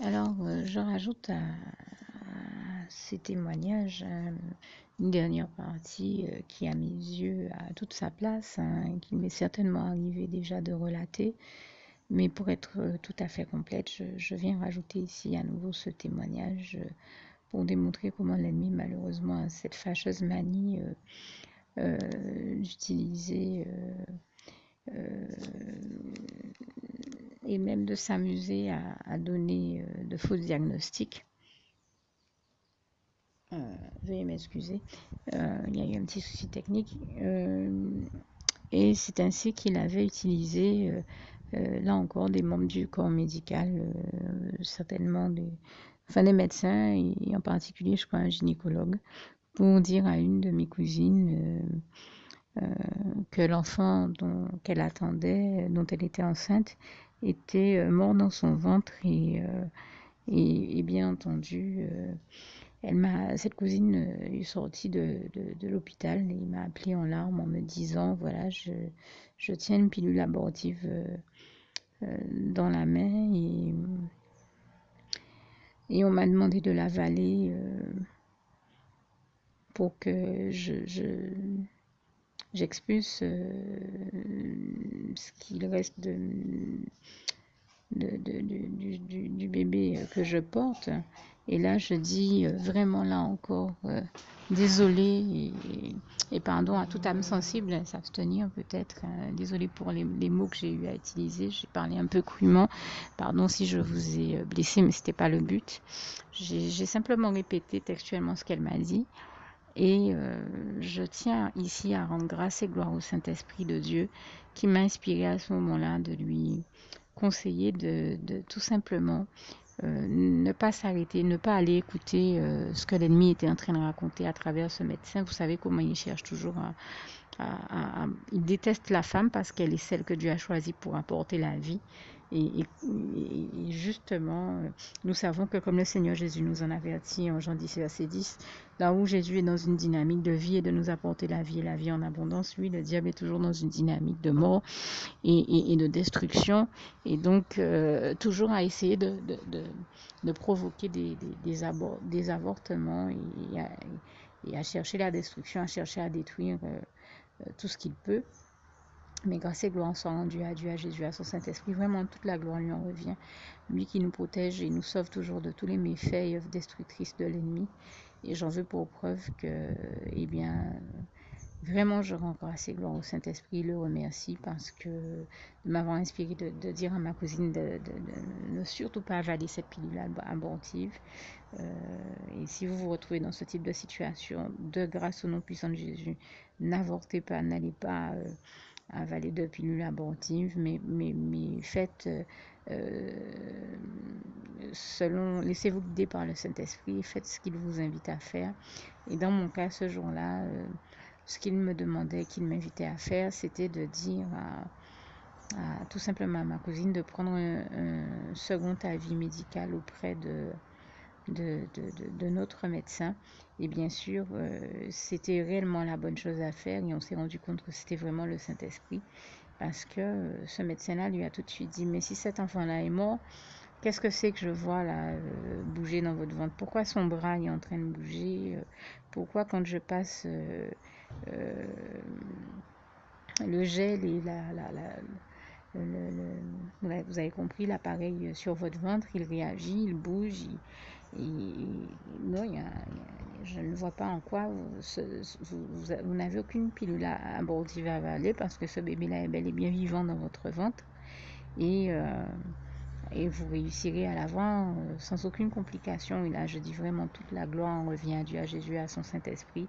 Alors, je rajoute à ces témoignages une dernière partie qui, à mes yeux, a toute sa place, hein, qui m'est certainement arrivé déjà de relater. Mais pour être tout à fait complète, je viens rajouter ici à nouveau ce témoignage pour démontrer comment l'ennemi, malheureusement, a cette fâcheuse manie d'utiliser et même de s'amuser à donner de faux diagnostics. Veuillez m'excuser, il y a eu un petit souci technique. Et c'est ainsi qu'il avait utilisé, là encore, des membres du corps médical, certainement des médecins, et en particulier, je crois, un gynécologue, pour dire à une de mes cousines que l'enfant qu'elle attendait, dont elle était enceinte, était mort dans son ventre et bien entendu, cette cousine est sortie de l'hôpital et m'a appelé en larmes en me disant, voilà, je tiens une pilule abortive dans la main et on m'a demandé de l'avaler pour que j'expulse ce qu'il reste du bébé que je porte. Et là, je dis vraiment là encore, désolée et pardon à toute âme sensible, s'abstenir peut-être. Désolée pour les mots que j'ai eu à utiliser. J'ai parlé un peu crûment. Pardon si je vous ai blessé, mais ce n'était pas le but. J'ai simplement répété textuellement ce qu'elle m'a dit. Et je tiens ici à rendre grâce et gloire au Saint-Esprit de Dieu qui m'a inspiré à ce moment-là de lui conseiller de tout simplement ne pas s'arrêter, ne pas aller écouter ce que l'ennemi était en train de raconter à travers ce médecin. Vous savez comment il cherche toujours il déteste la femme parce qu'elle est celle que Dieu a choisie pour apporter la vie. Et justement, nous savons que comme le Seigneur Jésus nous en avertit en Jean 10, verset 10, là où Jésus est dans une dynamique de vie et de nous apporter la vie et la vie en abondance, lui, le diable est toujours dans une dynamique de mort et de destruction. Et donc, toujours à essayer de provoquer des avortements et à chercher la destruction, à chercher à détruire tout ce qu'il peut. Mais grâce et gloire soient rendues à Dieu, à Jésus, à son Saint-Esprit. Vraiment, toute la gloire lui en revient. Lui qui nous protège et nous sauve toujours de tous les méfaits et œuvres destructrices de l'ennemi. Et j'en veux pour preuve que, eh bien, vraiment, je rends grâce et gloire au Saint-Esprit, le remercie parce que de m'avoir inspiré de dire à ma cousine de ne surtout pas avaler cette pilule abortive. Et si vous vous retrouvez dans ce type de situation, de grâce au nom puissant de Jésus, n'avortez pas, n'allez pas avaler de pilules abortives, mais faites laissez-vous guider par le Saint-Esprit, faites ce qu'il vous invite à faire. Et dans mon cas, ce jour-là, ce qu'il me demandait, qu'il m'invitait à faire, c'était de dire tout simplement à ma cousine de prendre un second avis médical auprès de notre médecin. Et bien sûr, c'était réellement la bonne chose à faire et on s'est rendu compte que c'était vraiment le Saint-Esprit parce que ce médecin-là lui a tout de suite dit, mais si cet enfant-là est mort, qu'est-ce que c'est que je vois là bouger dans votre ventre? Pourquoi son bras est en train de bouger? Pourquoi quand je passe le gel et vous avez compris, l'appareil sur votre ventre, il réagit, il bouge, non, je ne vois pas en quoi vous n'avez aucune pilule abortive à avaler parce que ce bébé-là est bel et bien vivant dans votre ventre et, et vous réussirez à l'avoir sans aucune complication. Et là, je dis vraiment toute la gloire en revient à Dieu, à Jésus, à son Saint-Esprit.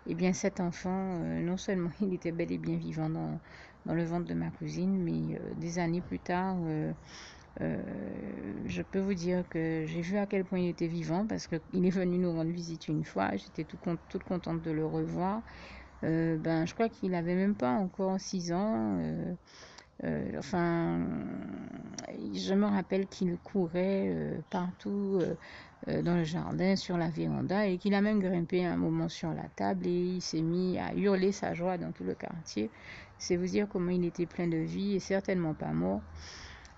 Et bien cet enfant, non seulement il était bel et bien vivant dans le ventre de ma cousine, mais des années plus tard, je peux vous dire que j'ai vu à quel point il était vivant parce qu'il est venu nous rendre visite une fois. J'étais toute contente de le revoir. Je crois qu'il avait même pas encore 6 ans. Enfin, je me rappelle qu'il courait partout dans le jardin, sur la véranda, et qu'il a même grimpé un moment sur la table et il s'est mis à hurler sa joie dans tout le quartier. C'est vous dire comment il était plein de vie et certainement pas mort.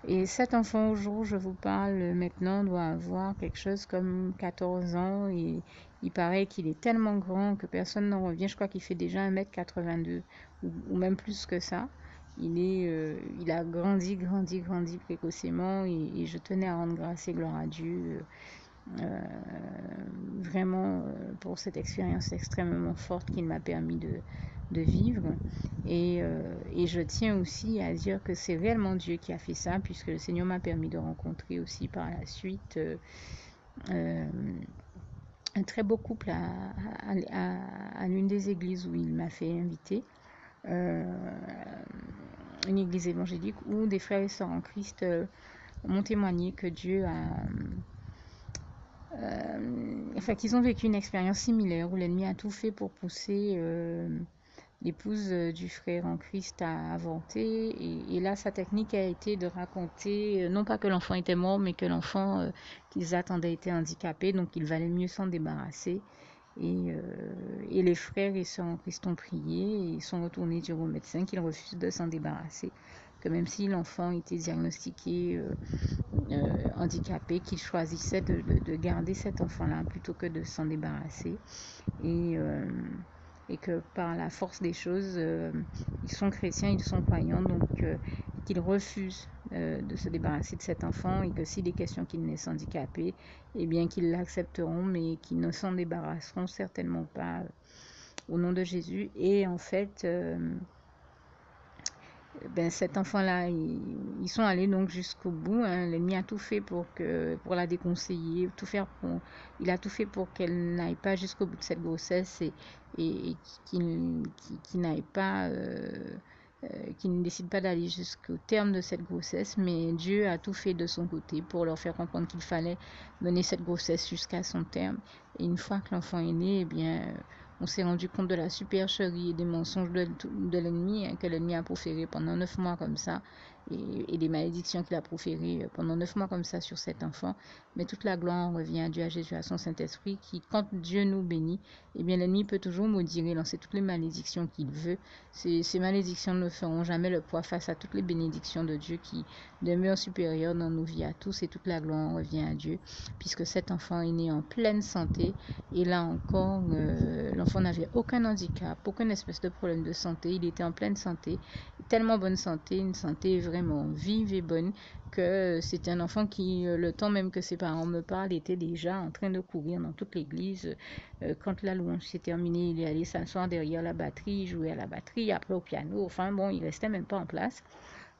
Et cet enfant, au jour où je vous parle maintenant, doit avoir quelque chose comme 14 ans et il paraît qu'il est tellement grand que personne n'en revient. Je crois qu'il fait déjà 1,82 m ou même plus que ça. Il a grandi précocement et je tenais à rendre grâce et gloire à Dieu euh, vraiment pour cette expérience extrêmement forte qu'il m'a permis de vivre. Et je tiens aussi à dire que c'est réellement Dieu qui a fait ça, puisque le Seigneur m'a permis de rencontrer aussi par la suite un très beau couple à l'une des églises où il m'a fait inviter. Euh, une église évangélique où des frères et sœurs en Christ m'ont témoigné que Dieu a... enfin, qu'ils ont vécu une expérience similaire où l'ennemi a tout fait pour pousser l'épouse du frère en Christ à avorter. Et là, sa technique a été de raconter, non pas que l'enfant était mort, mais que l'enfant qu'ils attendaient était handicapé, donc il valait mieux s'en débarrasser. Et les frères et sœurs en Christ ont prié et sont retournés dire au médecin qu'ils refusent de s'en débarrasser. Que même si l'enfant était diagnostiqué handicapé, qu'il choisissait de garder cet enfant-là plutôt que de s'en débarrasser. Et que par la force des choses, ils sont chrétiens, ils sont croyants, donc qu'ils refusent de se débarrasser de cet enfant et que s'il est question qu'il naisse handicapé, eh bien qu'ils l'accepteront, mais qu'ils ne s'en débarrasseront certainement pas au nom de Jésus. Et en fait, ben, cet enfant-là, ils sont allés donc jusqu'au bout. Hein. L'ennemi a tout fait pour la déconseiller, il a tout fait pour qu'elle n'aille pas jusqu'au bout de cette grossesse et qu'il n'aille pas, qu'il ne décide pas d'aller jusqu'au terme de cette grossesse. Mais Dieu a tout fait de son côté pour leur faire comprendre qu'il fallait mener cette grossesse jusqu'à son terme. Et une fois que l'enfant est né, eh bien on s'est rendu compte de la supercherie et des mensonges de l'ennemi, hein, que l'ennemi a proféré pendant 9 mois comme ça, et des malédictions qu'il a proférées pendant 9 mois comme ça sur cet enfant. Mais toute la gloire revient à Dieu, à Jésus, à son Saint-Esprit, qui, quand Dieu nous bénit, eh bien l'ennemi peut toujours maudire et lancer toutes les malédictions qu'il veut. Ces malédictions ne feront jamais le poids face à toutes les bénédictions de Dieu qui demeurent supérieures dans nos vies à tous, et toute la gloire revient à Dieu, puisque cet enfant est né en pleine santé. Et là encore, l'enfant n'avait aucun handicap, aucune espèce de problème de santé. Il était en pleine santé, tellement bonne santé, une santé vraiment vive et bonne, que c'était un enfant qui, le temps même que ses parents me parlent, était déjà en train de courir dans toute l'église. Quand la louange s'est terminée, il est allé s'asseoir derrière la batterie, jouer à la batterie, après au piano. Enfin bon, il restait même pas en place.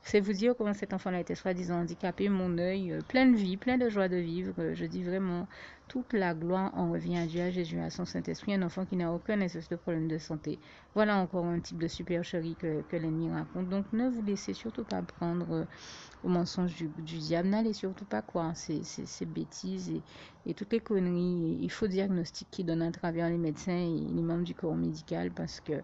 C'est vous dire comment cet enfant-là était soi-disant handicapé, mon œil, plein de vie, plein de joie de vivre. Je dis vraiment, toute la gloire en revient à Dieu, à Jésus, à son Saint-Esprit, un enfant qui n'a aucun espèce de problème de santé. Voilà encore un type de supercherie que l'ennemi raconte. Donc ne vous laissez surtout pas prendre au mensonge du diable. N'allez surtout pas croire ces bêtises et toutes les conneries et faux diagnostics qui donnent à travers les médecins et les membres du corps médical, parce que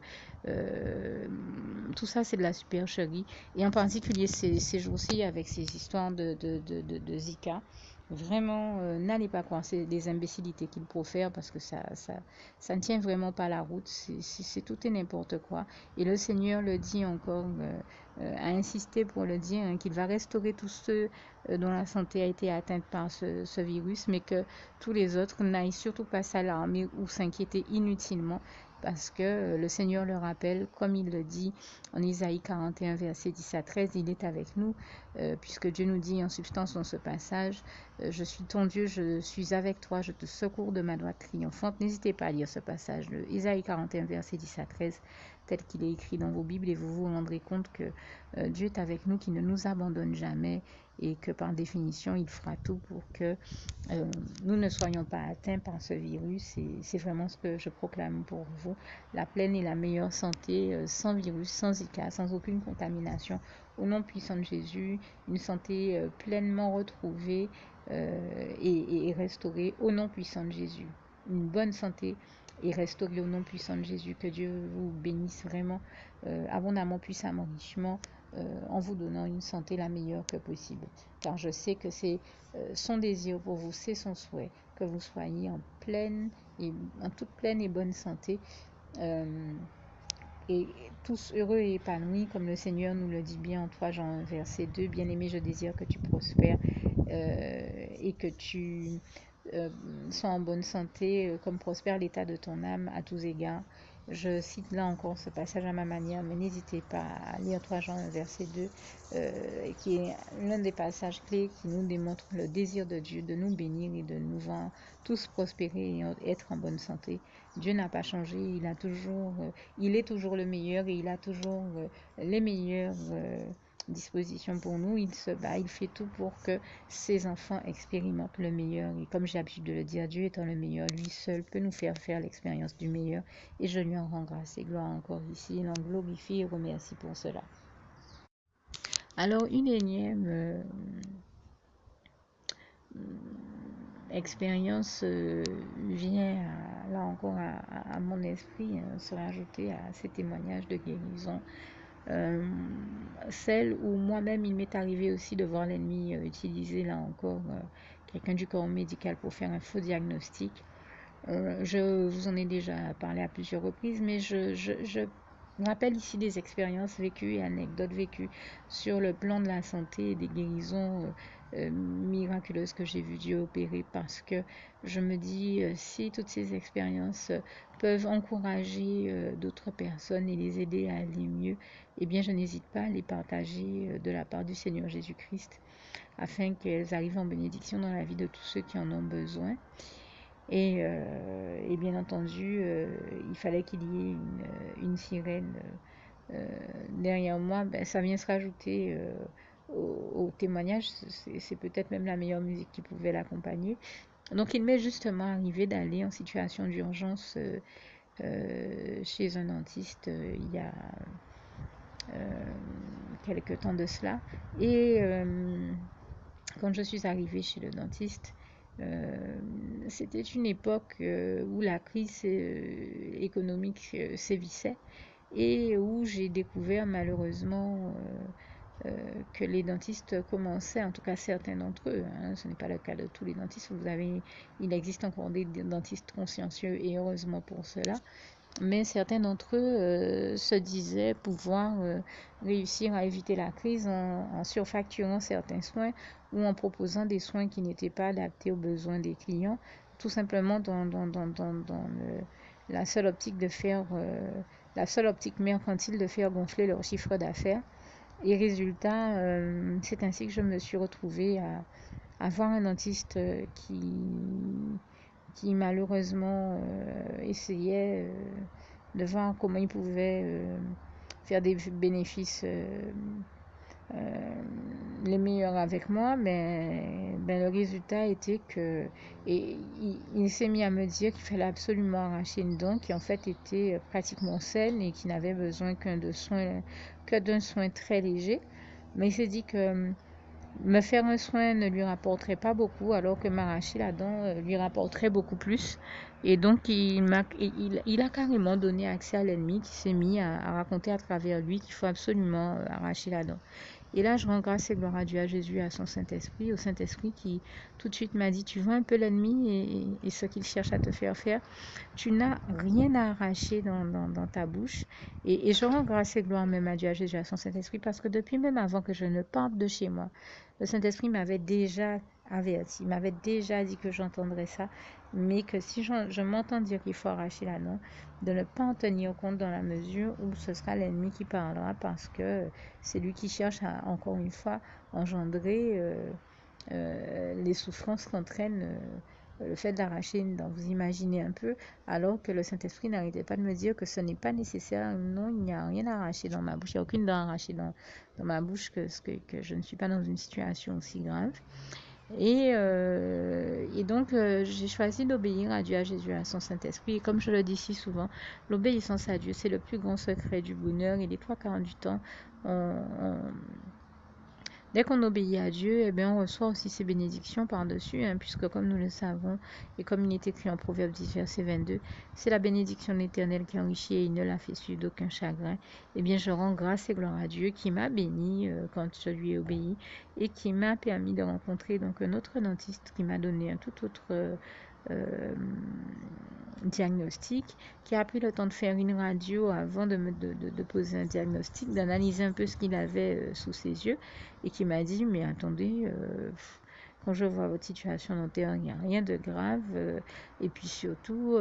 tout ça c'est de la supercherie. Et en particulier ces jours-ci avec ces histoires de Zika. Vraiment, n'allez pas croire, c'est des imbécilités qu'il profère, parce que ça ne tient vraiment pas la route, c'est tout et n'importe quoi. Et le Seigneur le dit encore, a insisté pour le dire, hein, qu'il va restaurer tous ceux dont la santé a été atteinte par ce virus, mais que tous les autres n'aillent surtout pas s'alarmer ou s'inquiéter inutilement, parce que le Seigneur le rappelle, comme il le dit en Isaïe 41, verset 10 à 13, il est avec nous, puisque Dieu nous dit en substance dans ce passage, je suis ton Dieu, je suis avec toi, je te secours de ma droite triomphante. N'hésitez pas à lire ce passage, le Isaïe 41, verset 10 à 13, tel qu'il est écrit dans vos Bibles, et vous vous rendrez compte que Dieu est avec nous, qui ne nous abandonne jamais, et que par définition, il fera tout pour que nous ne soyons pas atteints par ce virus. Et c'est vraiment ce que je proclame pour vous, la pleine et la meilleure santé, sans virus, sans Zika, sans aucune contamination, au nom puissant de Jésus, une santé pleinement retrouvée et restaurée au nom puissant de Jésus. Une bonne santé et restaurée au nom puissant de Jésus. Que Dieu vous bénisse vraiment abondamment, puissamment, richement, en vous donnant une santé la meilleure que possible. Car je sais que c'est son désir pour vous, c'est son souhait, que vous soyez en toute pleine et bonne santé. et tous heureux et épanouis, comme le Seigneur nous le dit bien en 3 Jean 1, verset 2. Bien-aimé, je désire que tu prospères et que tu sois en bonne santé, comme prospère l'état de ton âme à tous égards. Je cite là encore ce passage à ma manière, mais n'hésitez pas à lire 3 Jean 1, verset 2, qui est l'un des passages clés qui nous démontre le désir de Dieu de nous bénir et de nous voir tous prospérer et être en bonne santé. Dieu n'a pas changé, il est toujours le meilleur et il a toujours les meilleures dispositions pour nous. Il se bat, il fait tout pour que ses enfants expérimentent le meilleur. Et comme j'ai l'habitude de le dire, Dieu étant le meilleur, lui seul peut nous faire l'expérience du meilleur. Et je lui en rends grâce et gloire encore ici. Il en glorifie et remercie pour cela. Alors, une énième expérience vient là encore à mon esprit, se rajouter à ces témoignages de guérison. Celle où moi-même il m'est arrivé aussi de voir l'ennemi utiliser là encore quelqu'un du corps médical pour faire un faux diagnostic. Je vous en ai déjà parlé à plusieurs reprises, mais je rappelle ici des expériences vécues et anecdotes vécues sur le plan de la santé et des guérisons miraculeuses que j'ai vu Dieu opérer, parce que je me dis, si toutes ces expériences peuvent encourager d'autres personnes et les aider à aller mieux, eh bien je n'hésite pas à les partager de la part du Seigneur Jésus-Christ, afin qu'elles arrivent en bénédiction dans la vie de tous ceux qui en ont besoin. Et bien entendu, il fallait qu'il y ait une sirène derrière moi. Ben, ça vient se rajouter au témoignage. C'est peut-être même la meilleure musique qui pouvait l'accompagner. Donc il m'est justement arrivé d'aller en situation d'urgence chez un dentiste il y a quelques temps de cela. Et quand je suis arrivée chez le dentiste, c'était une époque où la crise économique sévissait et où j'ai découvert malheureusement que les dentistes commençaient, en tout cas certains d'entre eux, hein, ce n'est pas le cas de tous les dentistes, il existe encore des dentistes consciencieux et heureusement pour cela, mais certains d'entre eux se disaient pouvoir réussir à éviter la crise en surfacturant certains soins ou en proposant des soins qui n'étaient pas adaptés aux besoins des clients, tout simplement dans la seule optique la seule optique mercantile de faire gonfler leur chiffre d'affaires. Et résultat, c'est ainsi que je me suis retrouvée à voir un dentiste qui malheureusement essayait de voir comment il pouvait faire des bénéfices les meilleurs avec moi, mais le résultat était que il s'est mis à me dire qu'il fallait absolument arracher une dent qui en fait était pratiquement saine et qui n'avait besoin que d'un soin très léger. Mais il s'est dit que me faire un soin ne lui rapporterait pas beaucoup, alors que m'arracher la dent lui rapporterait beaucoup plus. Et donc, il a carrément donné accès à l'ennemi qui s'est mis à raconter à travers lui qu'il faut absolument arracher la dent. Et là, je rends grâce et gloire à Dieu, à Jésus, à son Saint-Esprit, au Saint-Esprit qui tout de suite m'a dit, tu vois un peu l'ennemi et ce qu'il cherche à te faire faire. Tu n'as rien à arracher dans ta bouche. Et je rends grâce et gloire même à Dieu, à Jésus, à son Saint-Esprit, parce que depuis même avant que je ne parte de chez moi, le Saint-Esprit m'avait déjà averti, m'avait déjà dit que j'entendrais ça, mais que si je m'entends dire qu'il faut arracher la dent, de ne pas en tenir compte dans la mesure où ce sera l'ennemi qui parlera, parce que c'est lui qui cherche à, encore une fois, engendrer les souffrances qu'entraîne le fait d'arracher une dent. Vous imaginez un peu, alors que le Saint-Esprit n'arrêtait pas de me dire que ce n'est pas nécessaire. Non, il n'y a rien à arracher dans ma bouche. Il n'y a aucune dent arrachée dans ma bouche, que je ne suis pas dans une situation aussi grave. Et donc, j'ai choisi d'obéir à Dieu, à Jésus, à son Saint-Esprit. Et comme je le dis si souvent, l'obéissance à Dieu, c'est le plus grand secret du bonheur. Et les 3/4 du temps, dès qu'on obéit à Dieu, eh bien, on reçoit aussi ses bénédictions par-dessus, hein, puisque comme nous le savons, et comme il est écrit en Proverbe 10, verset 22, c'est la bénédiction de l'Éternel qui enrichit et il ne la fait suivre d'aucun chagrin. Eh bien, je rends grâce et gloire à Dieu qui m'a béni quand je lui ai obéi et qui m'a permis de rencontrer donc un autre dentiste qui m'a donné un tout autre diagnostic, qui a pris le temps de faire une radio avant de poser un diagnostic, d'analyser un peu ce qu'il avait sous ses yeux, et qui m'a dit, mais attendez, quand je vois votre situation dentaire, il n'y a rien de grave, et puis surtout,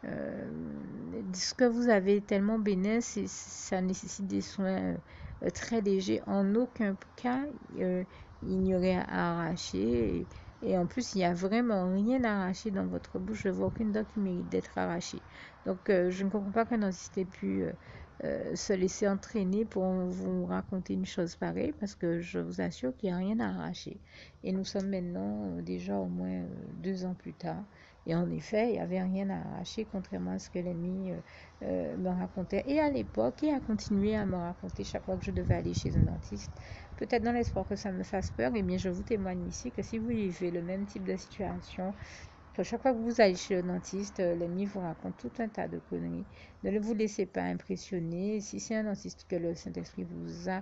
ce que vous avez est tellement bénin, ça nécessite des soins très légers. En aucun cas, il n'y aurait à arracher. Et en plus, il n'y a vraiment rien à arracher dans votre bouche. Je ne vois aucune dent qui mérite d'être arrachée. Donc, je ne comprends pas qu'un dentiste ait pu se laisser entraîner pour vous raconter une chose pareille, parce que je vous assure qu'il n'y a rien à arracher. Et nous sommes maintenant déjà au moins 2 ans plus tard. Et en effet, il n'y avait rien à arracher, contrairement à ce que l'ennemi me racontait. Et à l'époque, et a continué à me raconter chaque fois que je devais aller chez un dentiste. Peut-être dans l'espoir que ça me fasse peur, eh bien, je vous témoigne ici que si vous vivez le même type de situation, que chaque fois que vous allez chez le dentiste, l'ennemi vous raconte tout un tas de conneries. Ne vous laissez pas impressionner. Si c'est un dentiste que le Saint-Esprit vous a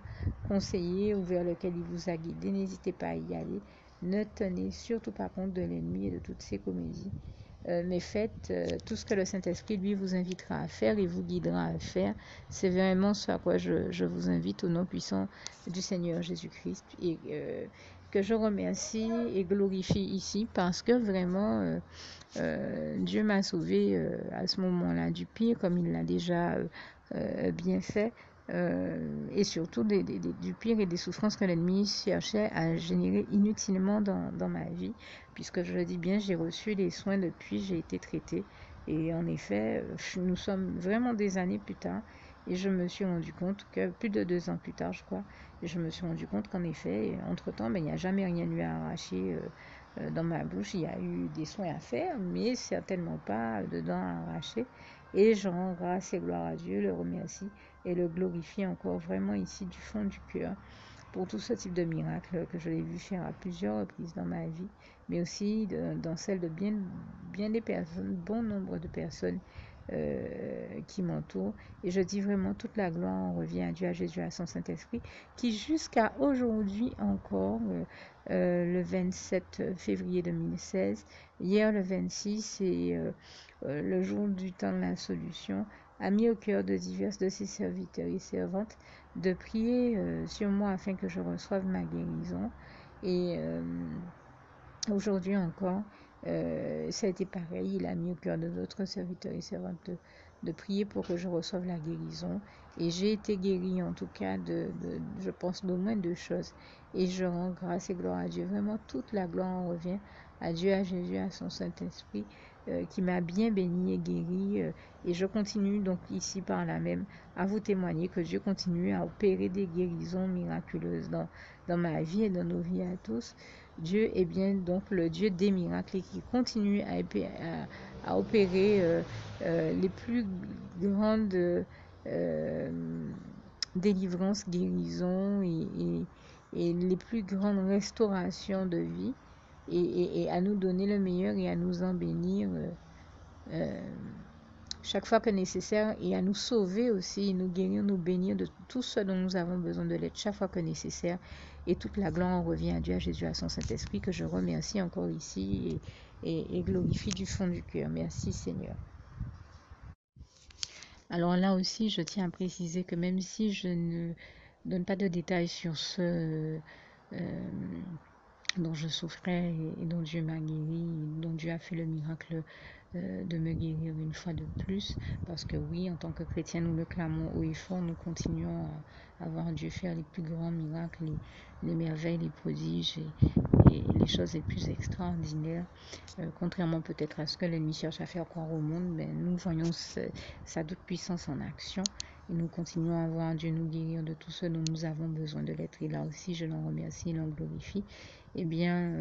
conseillé ou vers lequel il vous a guidé, n'hésitez pas à y aller. Ne tenez surtout pas compte de l'ennemi et de toutes ses comédies. Mais faites tout ce que le Saint-Esprit, lui, vous invitera à faire et vous guidera à faire. C'est vraiment ce à quoi je vous invite au nom puissant du Seigneur Jésus-Christ. Et que je remercie et glorifie ici, parce que vraiment, Dieu m'a sauvé à ce moment-là du pire, comme il l'a déjà bien fait. Et surtout du pire et des souffrances que l'ennemi cherchait à générer inutilement dans ma vie, puisque je le dis bien, j'ai reçu les soins depuis, j'ai été traitée, et en effet, nous sommes vraiment des années plus tard, et je me suis rendu compte que, plus de 2 ans plus tard, je crois, je me suis rendu compte qu'en effet, entre-temps, il n'y a jamais rien eu à arracher dans ma bouche. Il y a eu des soins à faire, mais certainement pas de dents à arracher, et je rends grâce et gloire à Dieu, le remercie et le glorifie encore vraiment ici du fond du cœur pour tout ce type de miracle que je l'ai vu faire à plusieurs reprises dans ma vie, mais aussi dans celle de bien des personnes, bon nombre de personnes qui m'entourent. Et je dis vraiment toute la gloire en revient à Dieu, à Jésus, à son Saint-Esprit, qui jusqu'à aujourd'hui encore, le 27 février 2016, hier le 26 et le jour du temps de la solution, a mis au cœur de divers de ses serviteurs et servantes de prier sur moi afin que je reçoive ma guérison. Et aujourd'hui encore, ça a été pareil. Il a mis au cœur de d'autres serviteurs et servantes de prier pour que je reçoive la guérison. Et j'ai été guérie en tout cas je pense, d'au moins 2 choses. Et je rends grâce et gloire à Dieu. Vraiment, toute la gloire en revient à Dieu, à Jésus, à son Saint-Esprit, qui m'a bien béni et guéri. Et je continue donc ici par là même à vous témoigner que Dieu continue à opérer des guérisons miraculeuses dans ma vie et dans nos vies à tous. Dieu est bien donc le Dieu des miracles et qui continue à opérer les plus grandes délivrances, guérisons et les plus grandes restaurations de vie, et à nous donner le meilleur et à nous en bénir chaque fois que nécessaire, et à nous sauver aussi, nous guérir, nous bénir de tout ce dont nous avons besoin de l'aide chaque fois que nécessaire. Et toute la gloire en revient à Dieu, à Jésus, à son Saint-Esprit, que je remercie encore ici et glorifie du fond du cœur. Merci Seigneur. Alors là aussi, je tiens à préciser que même si je ne donne pas de détails sur ce dont je souffrais et dont Dieu m'a guéri, dont Dieu a fait le miracle de me guérir une fois de plus, parce que oui, en tant que chrétien, nous le clamons haut et fort, nous continuons à voir Dieu faire les plus grands miracles, les merveilles, les prodiges et les choses les plus extraordinaires, contrairement peut-être à ce que l'ennemi cherche à faire croire au monde, mais nous voyons sa toute puissance en action. Et nous continuons à voir Dieu nous guérir de tout ce dont nous avons besoin de l'être. Et là aussi, je l'en remercie et l'en glorifie. Eh bien,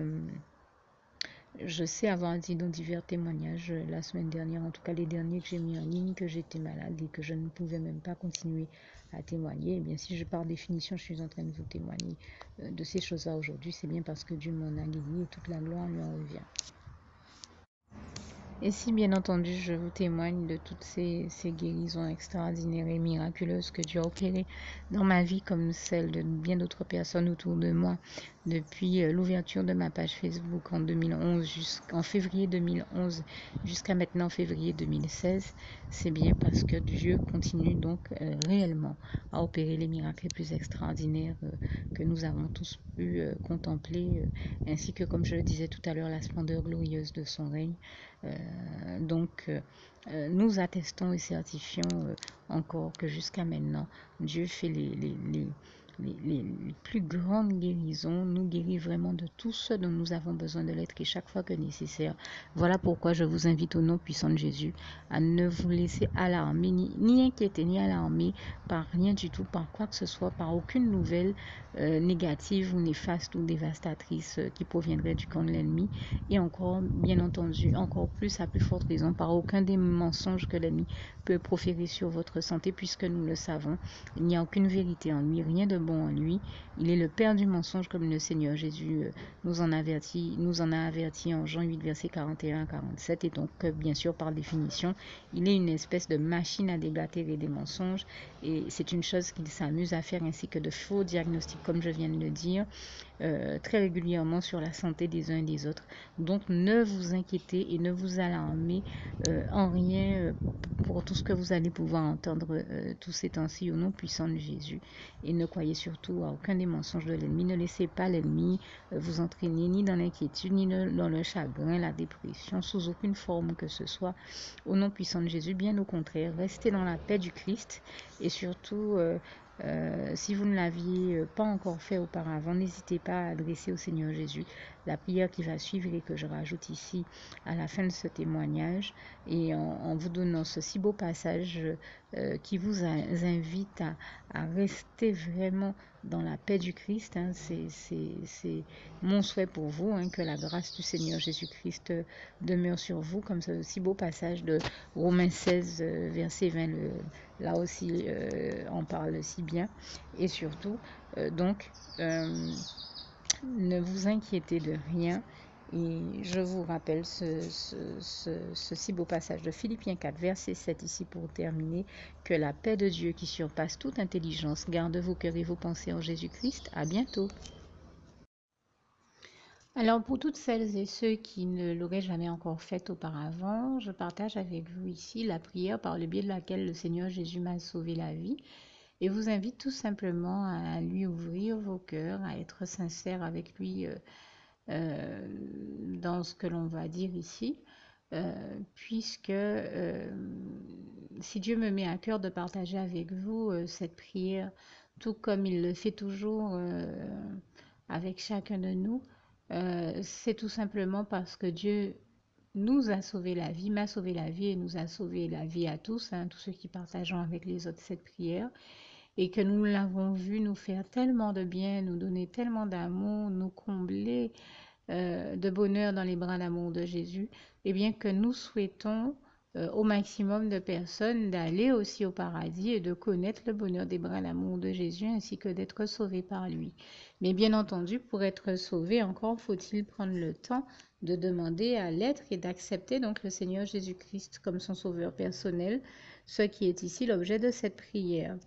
je sais avoir dit dans divers témoignages la semaine dernière, en tout cas les derniers que j'ai mis en ligne, que j'étais malade et que je ne pouvais même pas continuer à témoigner. Eh bien, si je par définition, je suis en train de vous témoigner de ces choses-là aujourd'hui, c'est bien parce que Dieu m'en a guéri et toute la gloire lui en revient. Et si bien entendu je vous témoigne de toutes ces guérisons extraordinaires et miraculeuses que Dieu a opérées dans ma vie comme celle de bien d'autres personnes autour de moi depuis l'ouverture de ma page Facebook en 2011 jusqu'en février 2011 jusqu'à maintenant février 2016, c'est bien parce que Dieu continue donc réellement à opérer les miracles les plus extraordinaires que nous avons tous pu contempler, ainsi que, comme je le disais tout à l'heure, la splendeur glorieuse de son règne. Nous attestons et certifions encore que jusqu'à maintenant, Dieu fait les plus grandes guérisons, nous guérit vraiment de tout ce dont nous avons besoin de l'être et chaque fois que nécessaire. Voilà pourquoi je vous invite au nom puissant de Jésus à ne vous laisser alarmer, ni inquiéter, ni alarmer par rien du tout, par quoi que ce soit, par aucune nouvelle négative ou néfaste ou dévastatrice qui proviendrait du camp de l'ennemi. Et encore, bien entendu, encore plus, à plus forte raison, par aucun des mensonges que l'ennemi peut proférer sur votre santé, puisque nous le savons, il n'y a aucune vérité en lui, rien de bon en lui. Il est le père du mensonge, comme le Seigneur Jésus nous en a averti en Jean 8, versets 41 à 47. Et donc, bien sûr, par définition, il est une espèce de machine à déblatérer des mensonges. Et c'est une chose qu'il s'amuse à faire, ainsi que de faux diagnostics, comme je viens de le dire, très régulièrement sur la santé des uns et des autres. Donc, ne vous inquiétez et ne vous alarmez en rien pour tout ce que vous allez pouvoir entendre tous ces temps-ci au nom puissant de Jésus. Et ne croyez surtout à aucun des mensonges de l'ennemi. Ne laissez pas l'ennemi vous entraîner ni dans l'inquiétude, ni dans le chagrin, la dépression, sous aucune forme que ce soit. Au nom puissant de Jésus, bien au contraire, restez dans la paix du Christ et surtout... si vous ne l'aviez pas encore fait auparavant, n'hésitez pas à adresser au Seigneur Jésus la prière qui va suivre et que je rajoute ici à la fin de ce témoignage, et en vous donnant ce si beau passage qui vous invite à rester vraiment dans la paix du Christ. Hein. C'est mon souhait pour vous, hein, que la grâce du Seigneur Jésus-Christ demeure sur vous, comme ce si beau passage de Romains 16, verset 20, là aussi on parle si bien. Et surtout, ne vous inquiétez de rien. Et je vous rappelle ce si beau passage de Philippiens 4, verset 7 ici pour terminer, que la paix de Dieu qui surpasse toute intelligence garde vos cœurs et vos pensées en Jésus-Christ. À bientôt. Alors, pour toutes celles et ceux qui ne l'auraient jamais encore fait auparavant, je partage avec vous ici la prière par le biais de laquelle le Seigneur Jésus m'a sauvé la vie, et vous invite tout simplement à lui ouvrir vos cœurs, à être sincère avec lui dans ce que l'on va dire ici, puisque si Dieu me met à cœur de partager avec vous cette prière, tout comme il le fait toujours avec chacun de nous, c'est tout simplement parce que Dieu nous a sauvé la vie, m'a sauvé la vie et nous a sauvé la vie à tous, hein, tous ceux qui partageons avec les autres cette prière, et que nous l'avons vu nous faire tellement de bien, nous donner tellement d'amour, nous combler de bonheur dans les bras d'amour de Jésus, et bien que nous souhaitons au maximum de personnes d'aller aussi au paradis et de connaître le bonheur des bras d'amour de Jésus ainsi que d'être sauvés par lui. Mais bien entendu, pour être sauvé, encore faut-il prendre le temps de demander à l'être et d'accepter donc le Seigneur Jésus-Christ comme son sauveur personnel, ce qui est ici l'objet de cette prière.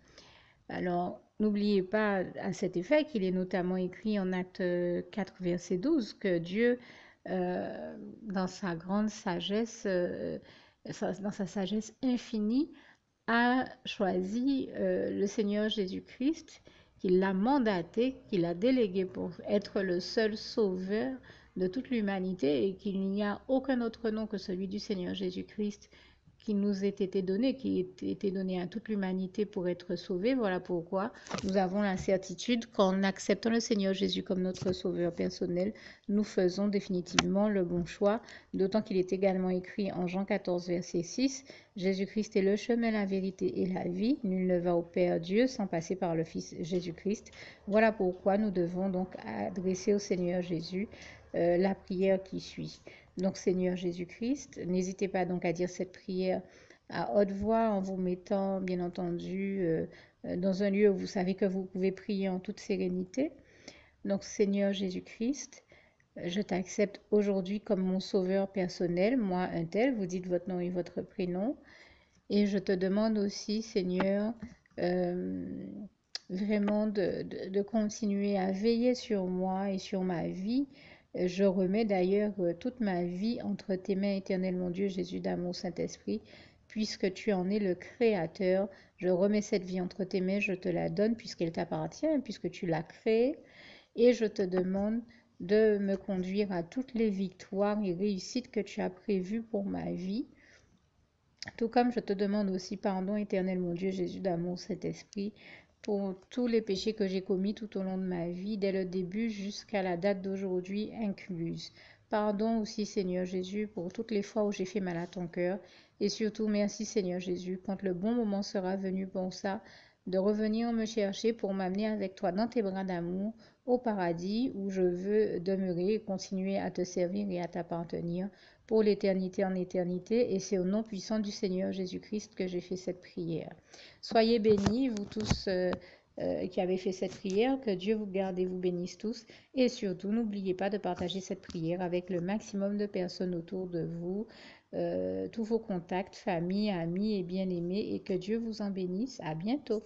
Alors, n'oubliez pas à cet effet qu'il est notamment écrit en Acte 4, verset 12, que Dieu, dans sa grande sagesse, dans sa sagesse infinie, a choisi le Seigneur Jésus-Christ, qu'il l'a mandaté, qu'il a délégué pour être le seul sauveur de toute l'humanité, et qu'il n'y a aucun autre nom que celui du Seigneur Jésus-Christ qui nous ait été donné, qui ait été donné à toute l'humanité pour être sauvé. Voilà pourquoi nous avons la certitude qu'en acceptant le Seigneur Jésus comme notre sauveur personnel, nous faisons définitivement le bon choix, d'autant qu'il est également écrit en Jean 14, verset 6, Jésus-Christ est le chemin, la vérité et la vie. Nul ne va au Père Dieu sans passer par le Fils Jésus-Christ. Voilà pourquoi nous devons donc adresser au Seigneur Jésus la prière qui suit. Donc, Seigneur Jésus-Christ, n'hésitez pas donc à dire cette prière à haute voix en vous mettant, bien entendu, dans un lieu où vous savez que vous pouvez prier en toute sérénité. Donc, Seigneur Jésus-Christ, Je t'accepte aujourd'hui comme mon sauveur personnel, moi, un tel, vous dites votre nom et votre prénom. Et je te demande aussi, Seigneur, euh, vraiment de continuer à veiller sur moi et sur ma vie. Je remets d'ailleurs toute ma vie entre tes mains, éternel mon Dieu, Jésus d'amour, Saint-Esprit, puisque tu en es le Créateur. Je remets cette vie entre tes mains, je te la donne puisqu'elle t'appartient, puisque tu l'as créée. Et je te demande de me conduire à toutes les victoires et réussites que tu as prévues pour ma vie. Tout comme je te demande aussi pardon, éternel mon Dieu, Jésus d'amour, cet esprit, pour tous les péchés que j'ai commis tout au long de ma vie, dès le début jusqu'à la date d'aujourd'hui incluse. Pardon aussi, Seigneur Jésus, pour toutes les fois où j'ai fait mal à ton cœur. Et surtout, merci, Seigneur Jésus, quand le bon moment sera venu pour ça, de revenir me chercher pour m'amener avec toi dans tes bras d'amour au paradis où je veux demeurer et continuer à te servir et à t'appartenir pour l'éternité en éternité. Et c'est au nom puissant du Seigneur Jésus-Christ que j'ai fait cette prière. Soyez bénis, vous tous qui avez fait cette prière. Que Dieu vous garde et vous bénisse tous. Et surtout, n'oubliez pas de partager cette prière avec le maximum de personnes autour de vous, tous vos contacts, famille, amis et bien-aimés. Et que Dieu vous en bénisse. À bientôt.